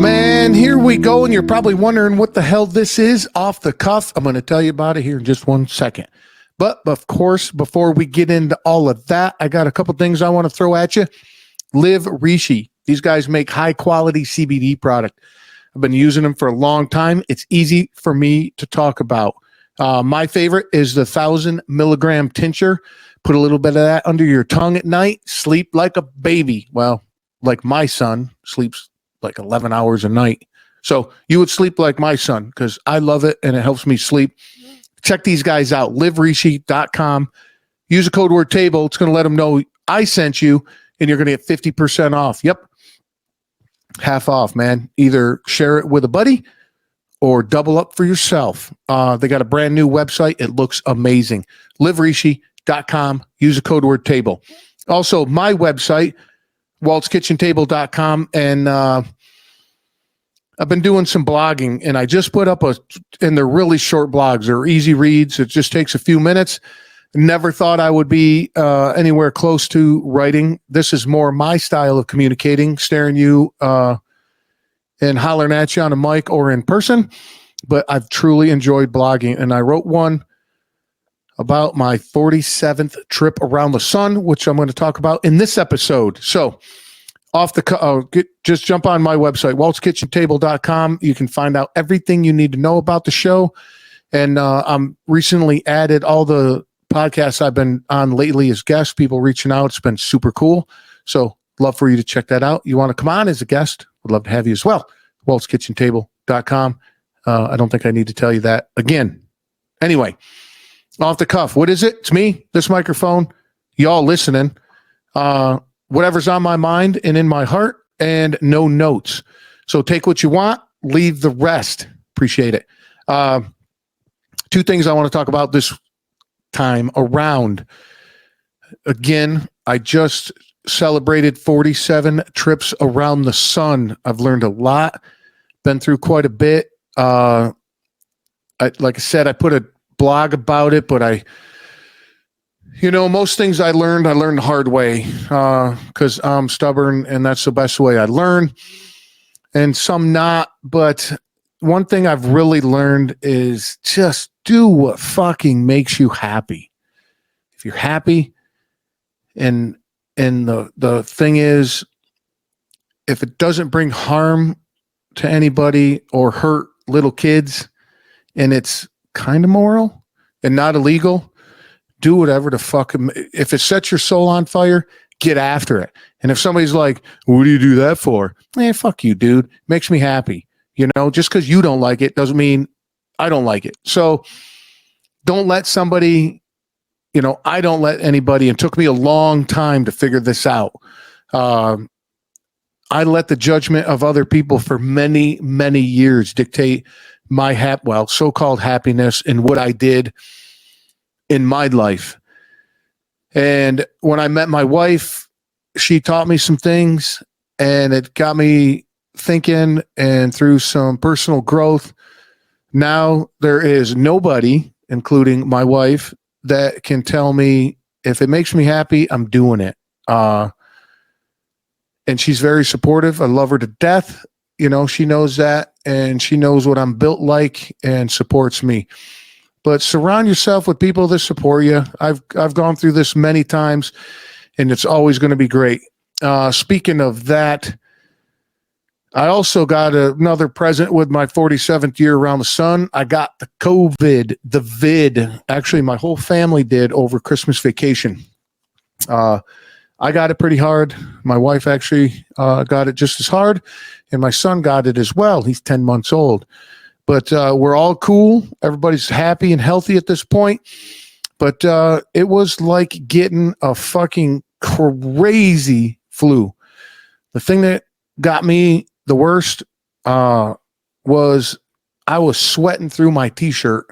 Man, here we go, and you're probably wondering what the hell this is off the cuff. I'm going to tell you about it here in just 1 second. But of course, before we get into all of that, I got a couple things I want to throw at you. Live Rishi. These guys make high quality CBD product. I've been using them for a long time. It's easy for me to talk about. My favorite is the 1,000 milligram tincture. Put a little bit of that under your tongue at night. Sleep like a baby. Well, like my son sleeps like 11 hours a night. So you would sleep like my son because I love it and it helps me sleep. Check these guys out, liverishi.com. Use the code word table. It's going to let them know I sent you and you're going to get 50% off. Yep. Half off, man. Either share it with a buddy or double up for yourself. They got a brand new website. It looks amazing. liverishi.com. Use the code word table. Also, my website, waltzkitchentable.com, and I've been doing some blogging, and I just put up and they're really short blogs. They're easy reads. It just takes a few minutes. Never thought I would be anywhere close to writing. This is more my style of communicating, staring you and hollering at you on a mic or in person, but I've truly enjoyed blogging, and I wrote one about my 47th trip around the sun, which I'm going to talk about in this episode. So just jump on my website, waltzkitchentable.com. You can find out everything you need to know about the show. And I'm recently added all the podcasts I've been on lately as guests, people reaching out. It's been super cool. So love for you to check that out. You want to come on as a guest? Would love to have you as well. waltzkitchentable.com. I don't think I need to tell you that again. Anyway, off the cuff, what is it? It's me, this microphone, y'all listening. Whatever's on my mind and in my heart, and no notes. So take what you want, leave the rest. Appreciate it. Two things I want to talk about this time around. Again, I just celebrated 47 trips around the sun. I've learned a lot, been through quite a bit. Like I said, I put a blog about it, but most things I learned the hard way because I'm stubborn and that's the best way I learn, and some not. But one thing I've really learned is just do what fucking makes you happy. If you're happy, and the thing is, if it doesn't bring harm to anybody or hurt little kids, and it's kind of moral and not illegal, do whatever the fuck. If it sets your soul on fire, get after it. And if somebody's like, what do you do that for? Fuck you, dude. Makes me happy. Just because you don't like it doesn't mean I don't like it. So don't let somebody, I don't let anybody, and it took me a long time to figure this out. I let the judgment of other people for many, many years dictate my so-called happiness and what I did in my life. And when I met my wife, she taught me some things, and it got me thinking, and through some personal growth, now there is nobody, including my wife, that can tell me if it makes me happy, I'm doing it. And she's very supportive. I love her to death. She knows that, and she knows what I'm built like and supports me. But surround yourself with people that support you. I've gone through this many times, and it's always going to be great. Speaking of that, I also got another present with my 47th year around the sun. I got the COVID, the vid. Actually, my whole family did over Christmas vacation. I got it pretty hard. My wife actually got it just as hard, and my son got it as well. He's 10 months old. But we're all cool. Everybody's happy and healthy at this point. But it was like getting a fucking crazy flu. The thing that got me the worst was I was sweating through my t-shirt,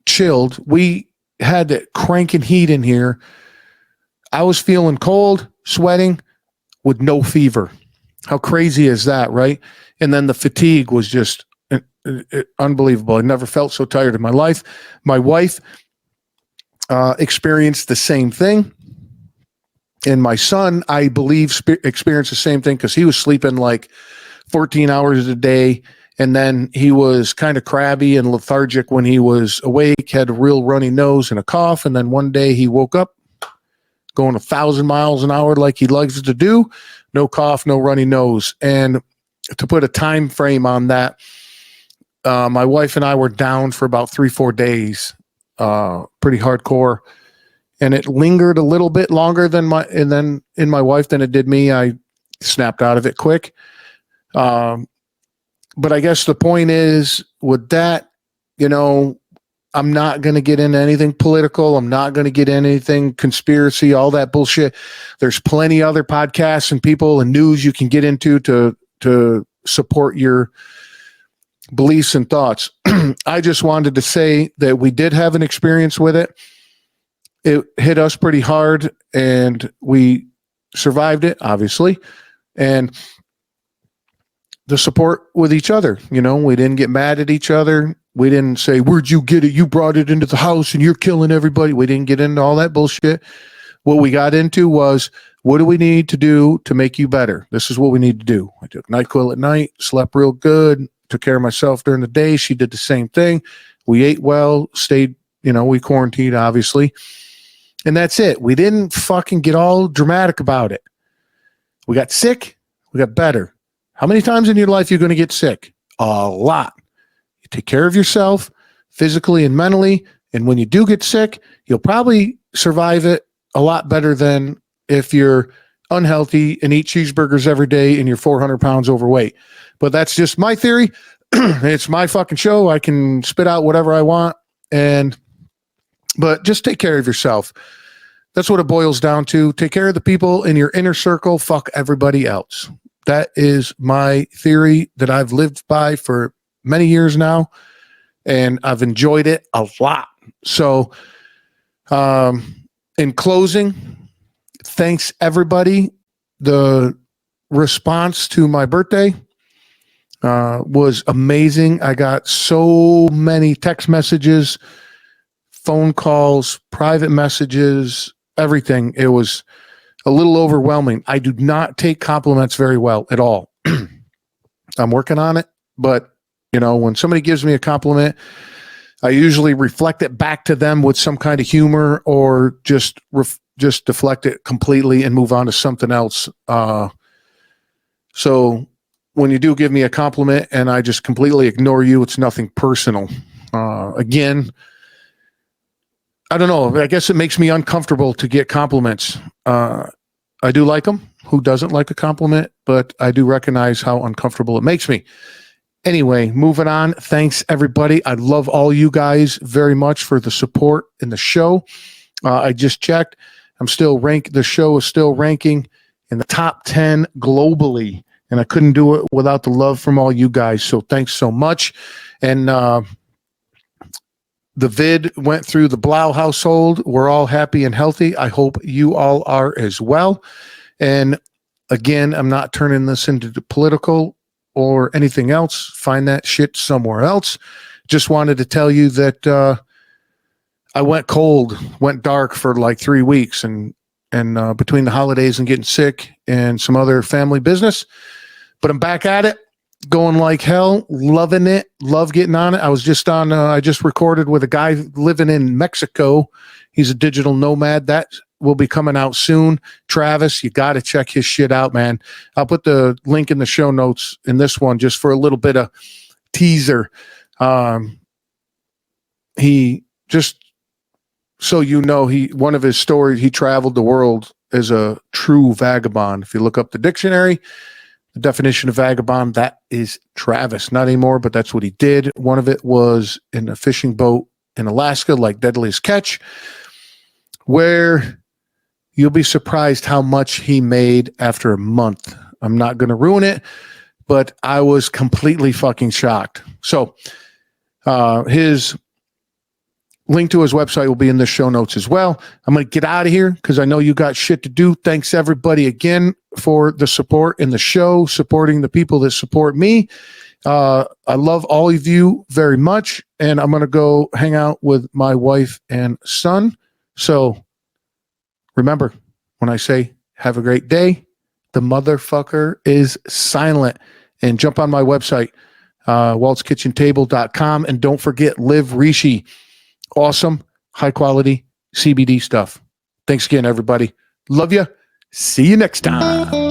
chilled. We had that cranking heat in here. I was feeling cold, sweating with no fever. How crazy is that, right? And then the fatigue was just unbelievable. I never felt so tired in my life. My wife experienced the same thing. And my son, I believe, experienced the same thing because he was sleeping like 14 hours a day. And then he was kind of crabby and lethargic when he was awake, had a real runny nose and a cough. And then one day he woke up going 1,000 miles an hour like he likes to do. No cough, no runny nose. And to put a time frame on that, my wife and I were down for about 3-4 days, pretty hardcore. And it lingered a little bit longer than in my wife than it did me. I snapped out of it quick. But I guess the point is with that, I'm not going to get into anything political. I'm not going to get into anything conspiracy, all that bullshit. There's plenty other podcasts and people and news you can get into to support your beliefs and thoughts. I just wanted to say that we did have an experience with it. It hit us pretty hard and we survived it, obviously. And the support with each other, we didn't get mad at each other. We didn't say, where'd you get it? You brought it into the house and you're killing everybody. We didn't get into all that bullshit. What we got into was, what do we need to do to make you better? This is what we need to do. I took NyQuil at night, slept real good, took care of myself during the day. She did the same thing. We ate well, stayed, we quarantined, obviously. And that's it. We didn't fucking get all dramatic about it. We got sick. We got better. How many times in your life are you going to get sick? A lot. You take care of yourself physically and mentally. And when you do get sick, you'll probably survive it a lot better than if you're unhealthy and eat cheeseburgers every day and you're 400 pounds overweight. But that's just my theory. It's my fucking show. I can spit out whatever I want. But just take care of yourself. That's what it boils down to. Take care of the people in your inner circle. Fuck everybody else. That is my theory that I've lived by for many years now, and I've enjoyed it a lot. So, in closing, thanks everybody. The response to my birthday was amazing. I got so many text messages, phone calls, private messages, everything. It was a little overwhelming. I do not take compliments very well at all. I'm working on it, but when somebody gives me a compliment, I usually reflect it back to them with some kind of humor or just deflect it completely and move on to something else. So when you do give me a compliment and I just completely ignore you, it's nothing personal. Again, I don't know. I guess it makes me uncomfortable to get compliments. I do like them. Who doesn't like a compliment? But I do recognize how uncomfortable it makes me. Anyway, moving on. Thanks, everybody. I love all you guys very much for the support in the show. I just checked. The show is still ranking in the top 10 globally. And I couldn't do it without the love from all you guys. So thanks so much. And the vid went through the Blau household. We're all happy and healthy. I hope you all are as well. And again, I'm not turning this into the political or anything else. Find that shit somewhere else. Just wanted to tell you that I went dark for like 3 weeks, and between the holidays and getting sick and some other family business. But I'm back at it. Going like hell, loving it, love getting on it. I was just on, I just recorded with a guy living in Mexico. He's a digital nomad. That will be coming out soon. Travis, you got to check his shit out, man. I'll put the link in the show notes in this one just for a little bit of teaser. He just, so one of his stories, he traveled the world as a true vagabond. If you look up the dictionary, the definition of vagabond, that is Travis. Not anymore, but that's what he did. One of it was in a fishing boat in Alaska, like Deadliest Catch, where you'll be surprised how much he made after a month. I'm not going to ruin it, but I was completely fucking shocked. So his link to his website will be in the show notes as well. I'm going to get out of here because I know you got shit to do. Thanks everybody again for the support in the show, supporting the people that support me. I love all of you very much, and I'm going to go hang out with my wife and son. So remember, when I say have a great day, the motherfucker is silent. And jump on my website, waltzkitchentable.com, and don't forget Live Rishi. Awesome, high quality CBD stuff. Thanks again, everybody. Love you. See you next time.